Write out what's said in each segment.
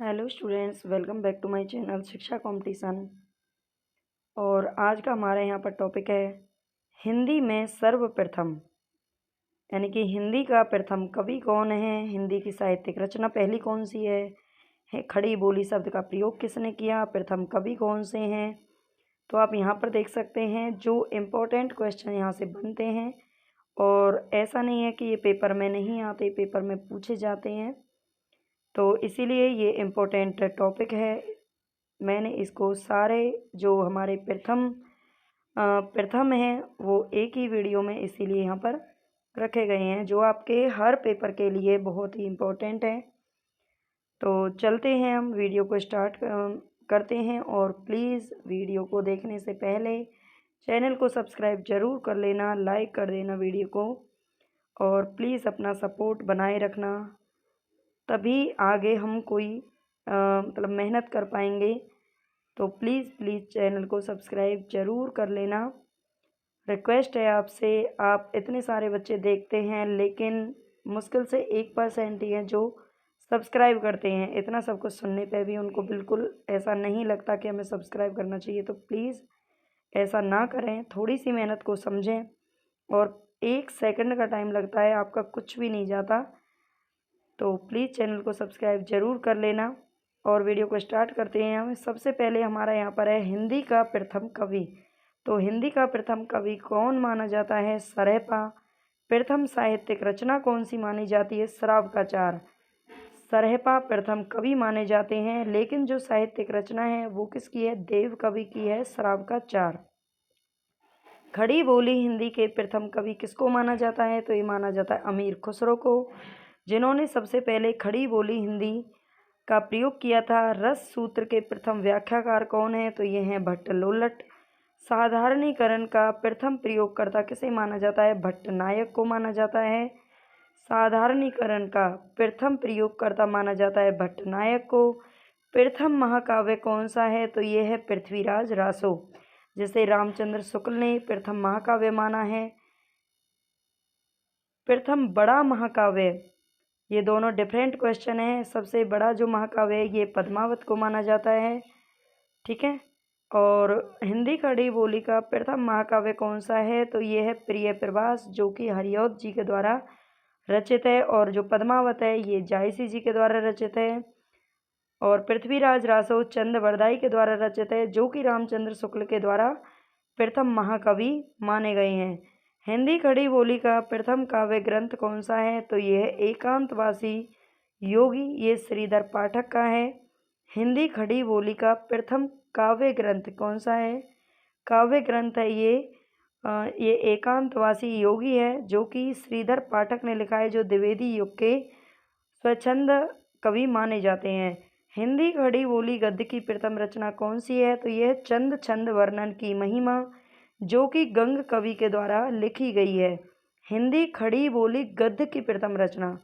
Hello students, welcome back to my channel Shiksha competition. और आज का हमारे यहाँ पर टॉपिक है हिंदी में सर्वप्रथम, यानी कि हिंदी का प्रथम कवि कौन है, हिंदी की साहित्यिक रचना पहली कौन सी है, खड़ी बोली शब्द का प्रयोग किसने किया, प्रथम कवि कौन से हैं। तो आप यहाँ पर देख सकते हैं जो इम्पोर्टेंट क्वेश्चन यहाँ से बनते हैं, और ऐसा नहीं है कि ये पेपर में नहीं आते, पेपर में पूछे जाते हैं। तो इसीलिए ये इम्पोर्टेंट टॉपिक है। मैंने इसको सारे जो हमारे प्रथम हैं वो एक ही वीडियो में इसीलिए यहाँ पर रखे गए हैं, जो आपके हर पेपर के लिए बहुत ही इम्पोर्टेंट है। तो चलते हैं, हम वीडियो को स्टार्ट करते हैं। और प्लीज़ वीडियो को देखने से पहले चैनल को सब्सक्राइब ज़रूर कर लेना, लाइक कर देना वीडियो को, और प्लीज़ अपना सपोर्ट बनाए रखना, तभी आगे हम कोई मतलब मेहनत कर पाएंगे। तो प्लीज़ चैनल को सब्सक्राइब ज़रूर कर लेना। रिक्वेस्ट है आपसे, आप इतने सारे बच्चे देखते हैं लेकिन मुश्किल से 1% ही हैं जो सब्सक्राइब करते हैं। इतना सब कुछ सुनने पे भी उनको बिल्कुल ऐसा नहीं लगता कि हमें सब्सक्राइब करना चाहिए। तो प्लीज़ ऐसा ना करें, थोड़ी सी मेहनत को समझें। और 1 सेकंड का टाइम लगता है, आपका कुछ भी नहीं जाता। तो प्लीज़ चैनल को सब्सक्राइब ज़रूर कर लेना। और वीडियो को स्टार्ट करते हैं हम। सबसे पहले हमारा यहाँ पर है हिंदी का प्रथम कवि। तो हिंदी का प्रथम कवि कौन माना जाता है? सरहपा। प्रथम साहित्यिक रचना कौन सी मानी जाती है? श्रावकाचार। सरहपा प्रथम कवि माने जाते हैं, लेकिन जो साहित्यिक रचना है वो किसकी है? देव कवि की है, श्रावकाचार। खड़ी बोली हिंदी के प्रथम कवि किसको माना जाता है? तो ये माना जाता है अमीर खुसरो को, जिन्होंने सबसे पहले खड़ी बोली हिंदी का प्रयोग किया था। रस सूत्र के प्रथम व्याख्याकार कौन है? तो ये हैं भट्ट लोल्लट। साधारणीकरण का प्रथम प्रयोगकर्ता किसे माना जाता है? भट्ट नायक को माना जाता है। साधारणीकरण का प्रथम प्रयोगकर्ता माना जाता है भट्ट नायक को। प्रथम महाकाव्य कौन सा है? तो ये है पृथ्वीराज रासो, जिसे रामचंद्र शुक्ल ने प्रथम महाकाव्य माना है। प्रथम बड़ा महाकाव्य, ये दोनों डिफरेंट क्वेश्चन हैं। सबसे बड़ा जो महाकाव्य है ये पद्मावत को माना जाता है, ठीक है। और हिंदी खड़ी बोली का प्रथम महाकाव्य कौन सा है? तो ये है प्रिय प्रवास, जो कि हरिऔध जी के द्वारा रचित है। और जो पद्मावत है ये जायसी जी के द्वारा रचित है। और पृथ्वीराज रासो चंद बरदाई के द्वारा रचित है, जो कि रामचंद्र शुक्ल के द्वारा प्रथम महाकवि माने गए हैं। हिंदी खड़ी बोली का प्रथम काव्य ग्रंथ कौन सा है? तो ये है एकांतवासी योगी, ये श्रीधर पाठक का है। हिंदी खड़ी बोली का प्रथम काव्य ग्रंथ कौन सा है? काव्य ग्रंथ है ये एकांतवासी योगी है, जो कि श्रीधर पाठक ने लिखा है, जो द्विवेदी युग के स्वच्छंद कवि माने जाते हैं। हिंदी खड़ी बोली गद्य की प्रथम रचना कौन सी है? तो यह चंद छंद वर्णन की महिमा, जो कि गंग कवि के द्वारा लिखी गई है। हिंदी खड़ी बोली गद्य की प्रथम रचना,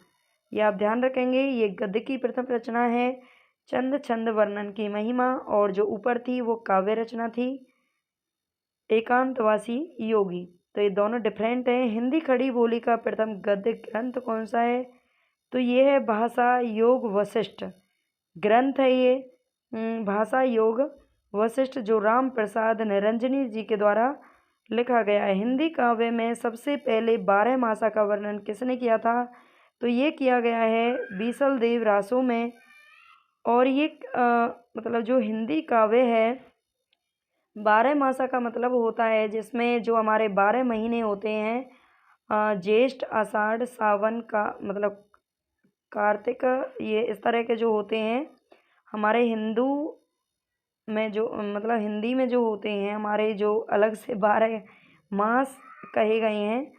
यह आप ध्यान रखेंगे, ये गद्य की प्रथम रचना है चंद छंद वर्णन की महिमा। और जो ऊपर थी वो काव्य रचना थी एकांतवासी योगी। तो ये दोनों डिफरेंट हैं। हिंदी खड़ी बोली का प्रथम गद्य ग्रंथ कौन सा है? तो ये है भाषा योग वशिष्ठ ग्रंथ है ये। भाषा योग वशिष्ठ, जो राम प्रसाद निरंजनी जी के द्वारा लिखा गया है। हिंदी काव्य में सबसे पहले 12 मासा का वर्णन किसने किया था? तो ये किया गया है बीसल देव रासो में। और ये मतलब जो हिंदी काव्य है, 12 मासा का मतलब होता है जिसमें जो हमारे 12 महीने होते हैं, ज्येष्ठ आषाढ़ सावन का मतलब कार्तिक, ये इस तरह के जो होते हैं हमारे हिंदू में, जो मतलब हिंदी में जो होते हैं हमारे, जो अलग से 12 मास कहे गए हैं,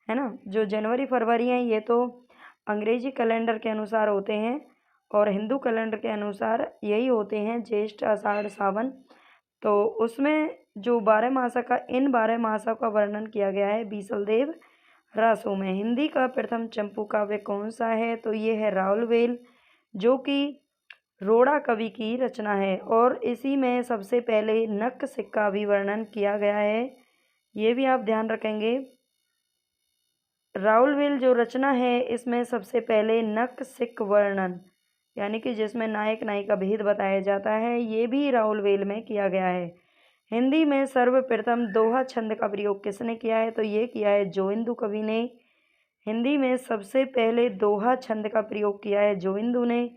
है ना। जो जनवरी फरवरी हैं ये तो अंग्रेजी कैलेंडर के अनुसार होते हैं, और हिंदू कैलेंडर के अनुसार यही होते हैं ज्येष्ठ आषाढ़ सावन। तो उसमें जो 12 मासा का, इन 12 मासा का वर्णन किया गया है बीसलदेव रासो में। हिंदी का प्रथम चंपू काव्य कौन सा है? तो ये है राउलवेल, जो कि रोड़ा कवि की रचना है। और इसी में सबसे पहले नक सिक्का भी वर्णन किया गया है, ये भी आप ध्यान रखेंगे। राउलवेल जो रचना है इसमें सबसे पहले नक सिक वर्णन यानी कि जिसमें नायक नायिका भेद बताया जाता है, ये भी राउलवेल में किया गया है। हिंदी में सर्वप्रथम दोहा छंद का प्रयोग किसने किया है? तो ये किया है जोइंदू कवि ने। हिंदी में सबसे पहले दोहा छंद का प्रयोग किया है जोइंदू ने।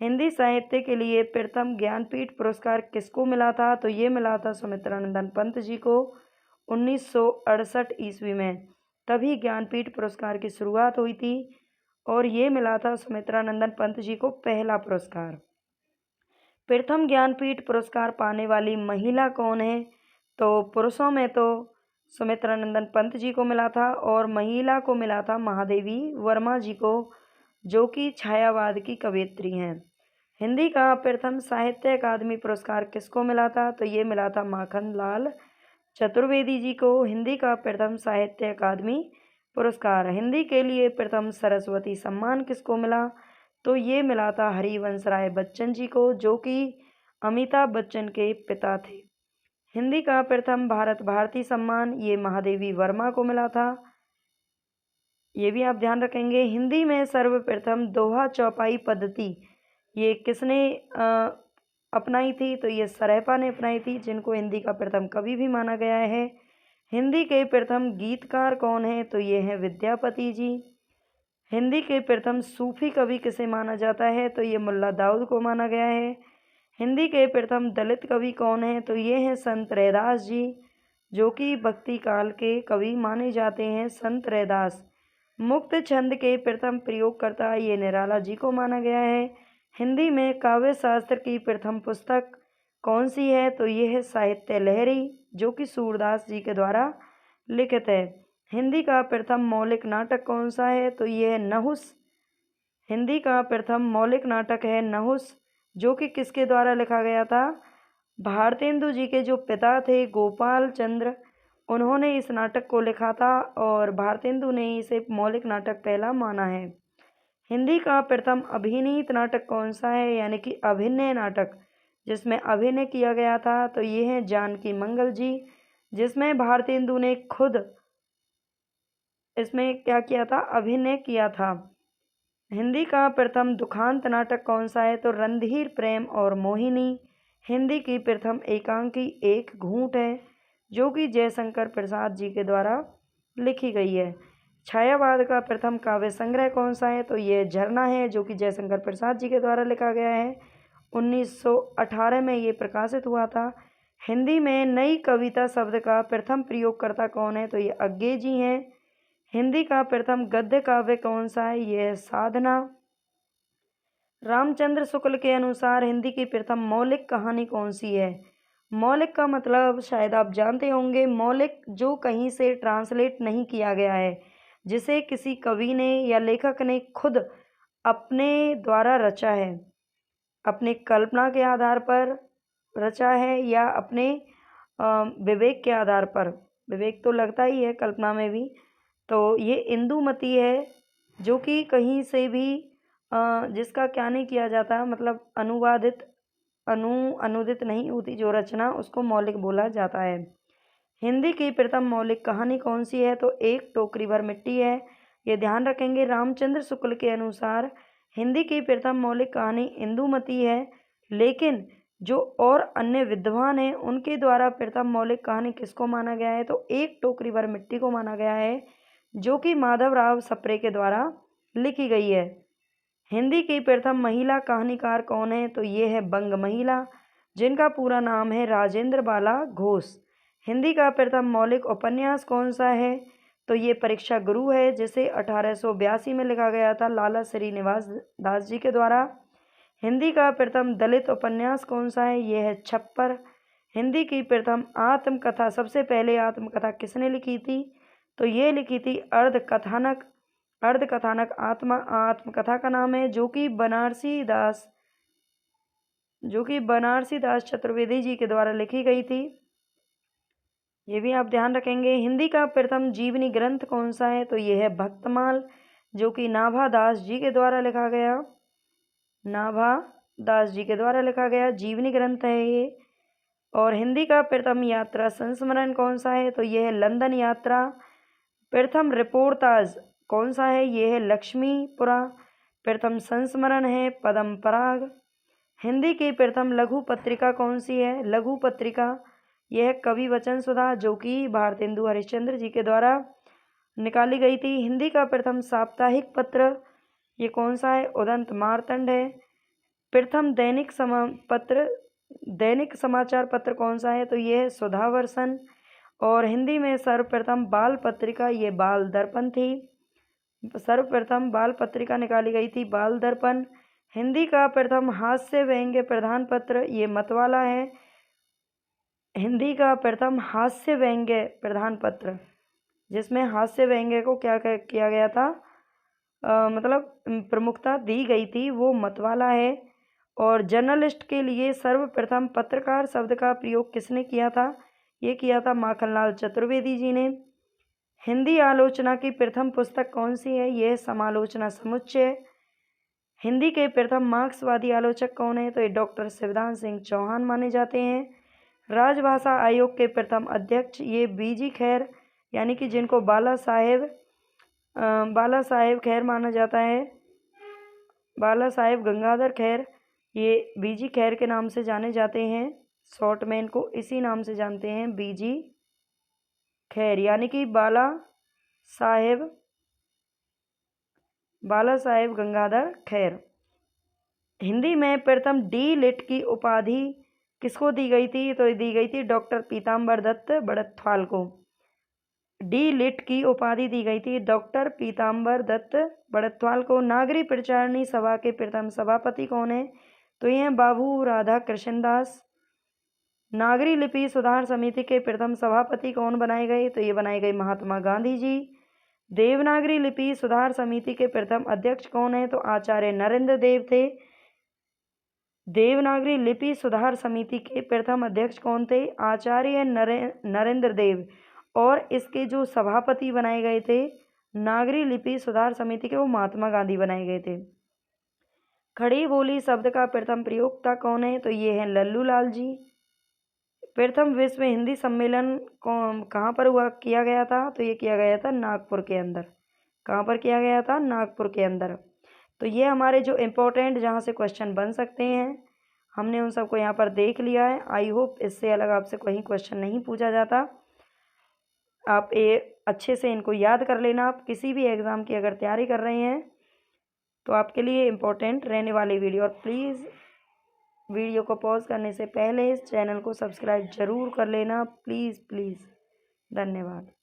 हिंदी साहित्य के लिए प्रथम ज्ञानपीठ पुरस्कार किसको मिला था? तो ये मिला था सुमित्रानंदन पंत जी को 1968 ईस्वी में। तभी ज्ञानपीठ पुरस्कार की शुरुआत हुई थी और ये मिला था सुमित्रानंदन पंत जी को पहला पुरस्कार। प्रथम ज्ञानपीठ पुरस्कार पाने वाली महिला कौन है? तो पुरुषों में तो सुमित्रानंदन पंत जी को मिला था और महिला को मिला था महादेवी वर्मा जी को, जो कि छायावाद की कवयित्री हैं। हिंदी का प्रथम साहित्य अकादमी पुरस्कार किसको मिला था? तो ये मिला था माखन लाल चतुर्वेदी जी को। हिंदी का प्रथम साहित्य अकादमी पुरस्कार। हिंदी के लिए प्रथम सरस्वती सम्मान किसको मिला? तो ये मिला था हरिवंश राय बच्चन जी को, जो कि अमिताभ बच्चन के पिता थे। हिंदी का प्रथम भारत भारती सम्मान ये महादेवी वर्मा को मिला था। ये भी आप ध्यान रखेंगे। हिंदी में सर्वप्रथम दोहा चौपाई पद्धति ये किसने अपनाई थी? तो ये सरैपा ने अपनाई थी, जिनको हिंदी का प्रथम कवि भी माना गया है। हिंदी के प्रथम गीतकार कौन है? तो ये हैं विद्यापति जी। हिंदी के प्रथम सूफी कवि किसे माना जाता है? तो ये मुल्ला दाऊद को माना गया है। हिंदी के प्रथम दलित कवि कौन है? तो ये हैं संत रैदास जी, जो कि भक्ति काल के कवि माने जाते हैं, संत रैदास। मुक्त छंद के प्रथम प्रयोगकर्ता ये निराला जी को माना गया है। हिंदी में काव्य शास्त्र की प्रथम पुस्तक कौन सी है? तो ये है साहित्य लहरी, जो कि सूरदास जी के द्वारा लिखित है। हिंदी का प्रथम मौलिक नाटक कौन सा है? तो ये है नहुस। हिंदी का प्रथम मौलिक नाटक है नहुस, जो कि किसके द्वारा लिखा गया था? भारतेंदु जी के जो पिता थे गोपाल चंद्र, उन्होंने इस नाटक को लिखा था और भारतेंदु ने इसे मौलिक नाटक पहला माना है। हिंदी का प्रथम अभिनीत नाटक कौन सा है? यानी कि अभिनय नाटक जिसमें अभिनय किया गया था, तो ये है जानकी मंगल जी, जिसमें भारतेंदु ने खुद इसमें क्या किया था? अभिनय किया था। हिंदी का प्रथम दुखांत नाटक कौन सा है? तो रणधीर प्रेम और मोहिनी। हिंदी की प्रथम एकांकी एक घूंट है, जो कि जयशंकर प्रसाद जी के द्वारा लिखी गई है। छायावाद का प्रथम काव्य संग्रह कौन सा है? तो यह झरना है, जो कि जयशंकर प्रसाद जी के द्वारा लिखा गया है। 1918 में ये प्रकाशित हुआ था। हिंदी में नई कविता शब्द का प्रथम प्रयोगकर्ता कौन है? तो ये अज्ञे जी हैं। हिंदी का प्रथम गद्य काव्य कौन सा है? यह है साधना। रामचंद्र शुक्ल के अनुसार हिंदी की प्रथम मौलिक कहानी कौन सी है? मौलिक का मतलब शायद आप जानते होंगे, मौलिक जो कहीं से ट्रांसलेट नहीं किया गया है, जिसे किसी कवि ने या लेखक ने खुद अपने द्वारा रचा है, अपने कल्पना के आधार पर रचा है या अपने विवेक के आधार पर। विवेक तो लगता ही है कल्पना में भी। तो ये इंदुमती है, जो कि कहीं से भी जिसका क्या नहीं किया जाता, मतलब अनुदित नहीं होती जो रचना, उसको मौलिक बोला जाता है। हिंदी की प्रथम मौलिक कहानी कौन सी है? तो एक टोकरी भर मिट्टी है। ये ध्यान रखेंगे। रामचंद्र शुक्ल के अनुसार हिंदी की प्रथम मौलिक कहानी इंदुमती है, लेकिन जो और अन्य विद्वान हैं उनके द्वारा प्रथम मौलिक कहानी किसको माना गया है? तो एक टोकरी भर मिट्टी को माना गया है, जो कि माधवराव सप्रे के द्वारा लिखी गई है। हिंदी की प्रथम महिला कहानीकार कौन है? तो ये है बंग महिला, जिनका पूरा नाम है राजेंद्र बाला घोष। हिंदी का प्रथम मौलिक उपन्यास कौन सा है? तो ये परीक्षा गुरु है, जिसे 1882 में लिखा गया था लाला श्रीनिवास दास जी के द्वारा। हिंदी का प्रथम दलित उपन्यास कौन सा है? यह है छप्पर। हिंदी की प्रथम आत्मकथा, सबसे पहले आत्मकथा किसने लिखी थी? तो ये लिखी थी अर्धकथानक आत्मकथा का नाम है, जो कि बनारसी दास चतुर्वेदी जी के द्वारा लिखी गई थी। ये भी आप ध्यान रखेंगे। हिंदी का प्रथम जीवनी ग्रंथ कौन सा है? तो ये है भक्तमाल, जो कि नाभा दास जी के द्वारा लिखा गया जीवनी ग्रंथ है ये। और हिंदी का प्रथम यात्रा संस्मरण कौन सा है? तो यह है लंदन यात्रा। प्रथम रिपोर्टाज कौन सा है? यह है लक्ष्मीपुरा। प्रथम संस्मरण है पद्म पराग। हिंदी की प्रथम लघु पत्रिका कौन सी है? लघु पत्रिका यह कवि वचन सुधा, जो कि भारतेंदु हरिश्चंद्र जी के द्वारा निकाली गई थी। हिंदी का प्रथम साप्ताहिक पत्र ये कौन सा है? उदंत मार्तंड है। प्रथम दैनिक समाचार पत्र कौन सा है? तो ये है सुधावर्षन। और हिंदी में सर्वप्रथम बाल पत्रिका ये बाल दर्पण थी। सर्वप्रथम बाल पत्रिका निकाली गई थी बाल दर्पण। हिंदी का प्रथम हास्य व्यंग्य प्रधान पत्र ये मतवाला है। हिंदी का प्रथम हास्य व्यंग्य प्रधान पत्र जिसमें हास्य व्यंग्य को क्या किया गया था, मतलब प्रमुखता दी गई थी, वो मतवाला है। और जर्नलिस्ट के लिए सर्वप्रथम पत्रकार शब्द का प्रयोग किसने किया था? ये किया था माखनलाल चतुर्वेदी जी ने। हिंदी आलोचना की प्रथम पुस्तक कौन सी है? यह समालोचना समुच्चय। हिंदी के प्रथम मार्क्सवादी आलोचक कौन है? तो ये डॉक्टर शिवदान सिंह चौहान माने जाते हैं। राजभाषा आयोग के प्रथम अध्यक्ष ये बीजी खैर, यानी कि जिनको बाला साहेब खैर माना जाता है, बाला साहेब गंगाधर खैर, ये बीजी खैर के नाम से जाने जाते हैं। शॉर्ट में इनको इसी नाम से जानते हैं, बीजी खैर, यानी कि बाला साहेब गंगाधर खैर। हिंदी में प्रथम डी लिट की उपाधि किसको दी गई थी? तो दी गई थी डॉक्टर पीताम्बर दत्त बड़थवाल को। डी लिट की उपाधि दी गई थी डॉक्टर पीताम्बर दत्त बड़थवाल को। नागरी प्रचारणी सभा के प्रथम सभापति कौन है? तो ये हैं बाबू राधा कृष्णदास। नागरी लिपि सुधार समिति के प्रथम सभापति कौन बनाए गए? तो ये बनाए गए महात्मा गांधी जी। देवनागरी लिपि सुधार समिति के प्रथम अध्यक्ष कौन है? तो आचार्य नरेंद्र देव थे। देवनागरी लिपि सुधार समिति के प्रथम अध्यक्ष कौन थे? आचार्य नरेंद्र देव। और इसके जो सभापति बनाए गए थे नागरी लिपि सुधार समिति के, वो महात्मा गांधी बनाए गए थे। खड़ी बोली शब्द का प्रथम प्रयोक्ता कौन है? तो ये है लल्लू लाल जी। प्रथम विश्व हिंदी सम्मेलन कहाँ पर किया गया था? तो ये किया गया था नागपुर के अंदर। कहाँ पर किया गया था? नागपुर के अंदर। तो ये हमारे जो इम्पोर्टेंट जहाँ से क्वेश्चन बन सकते हैं हमने उन सबको यहाँ पर देख लिया है। आई होप इससे अलग आपसे कोई क्वेश्चन नहीं पूछा जाता। आप अच्छे से इनको याद कर लेना। आप किसी भी एग्ज़ाम की अगर तैयारी कर रहे हैं तो आपके लिए इम्पोर्टेंट रहने वाली वीडियो। और प्लीज़ वीडियो को पॉज करने से पहले इस चैनल को सब्सक्राइब ज़रूर कर लेना, प्लीज़ प्लीज़। धन्यवाद।